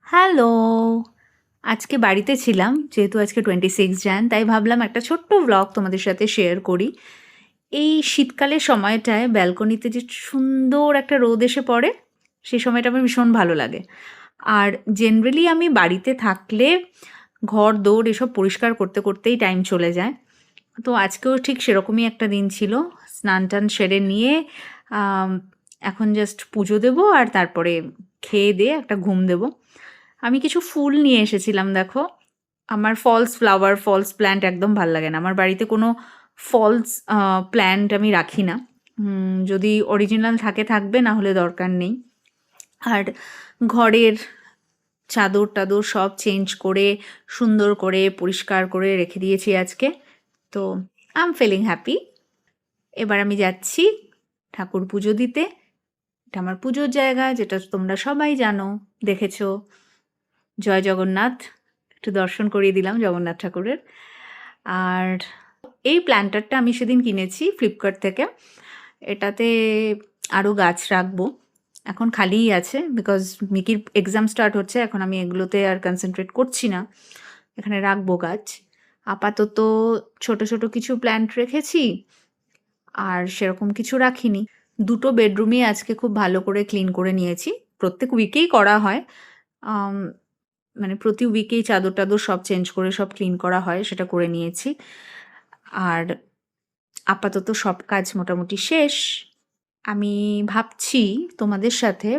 Hello! আজকে বাড়িতে ছিলাম। যেহেতু আজকে 26 jan তাই ভাবলাম একটা ছোট্ট ভ্লগ তোমাদের সাথে শেয়ার করি। এই শীতকালের সময়টায় ব্যালকনিতে যে সুন্দর একটা রোদ এসে পড়ে, সেই সময়টা আমার ভীষণ ভালো লাগে। আর জেনারেলি আমি বাড়িতে থাকলে ঘর-দোর এসব পরিষ্কার করতে করতেই টাইম চলে যায়। তো আজকেও ঠিক সেরকমই একটা দিন ছিল। স্নান-টান সেরে নিয়ে আম এখন জাস্ট পুজো দেবো আর তারপরে খেয়ে-দেয়ে একটা ঘুম দেবো। আমি কিছু ফুল নিয়ে এসেছিলাম দেখো। আমার ফলস ফ্লাওয়ার, ফলস প্ল্যান্ট একদম ভাল লাগে না। আমার বাড়িতে কোনো ফলস প্ল্যান্ট আমি রাখি না। যদি অরিজিনাল থাকে থাকবে, না হলে দরকার নেই। আর ঘরের চাদর-টাদর সব চেঞ্জ করে, সুন্দর করে পরিষ্কার করে রেখে দিয়েছি আজকে। তো আই এম ফিলিং হ্যাপি। এবার আমি যাচ্ছি ঠাকুর পুজো দিতে। এটা আমার পুজোর জায়গা, যেটা তোমরা সবাই জানো, দেখেছো। জয় জগন্নাথ! একটু দর্শন করিয়ে দিলাম জগন্নাথ ঠাকুরের। আর এই প্ল্যান্টারটা আমি সেদিন কিনেছি ফ্লিপকার্ট থেকে। এটাতে আরও গাছ রাখবো। এখন খালিই আছে বিকজ মিকির এক্সাম স্টার্ট হচ্ছে। এখন আমি এগুলোতে আর কনসেন্ট্রেট করছি না। এখানে রাখবো গাছ। আপাতত ছোট, ছোট কিছু প্ল্যান্ট রেখেছি। আর সেরকম কিছু রাখিনি। ২ টো বেডরুমই আজকে খুব ভালো করে ক্লিন করে নিয়েছি। প্রত্যেক উইকেই করা হয়। আম মানে প্রতি উইকেই চাদর-টাদর সব চেঞ্জ করে সব ক্লিন করা হয়, সেটা করে নিয়েছি। আর আপাতত সব কাজ মোটামুটি শেষ। আমি ভাবছি তোমাদের সাথে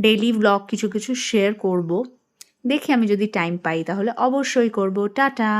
ডেইলি ভ্লগ কিছু, কিছু শেয়ার করব। দেখি আমি যদি টাইম পাই তাহলে অবশ্যই করব। টাটা!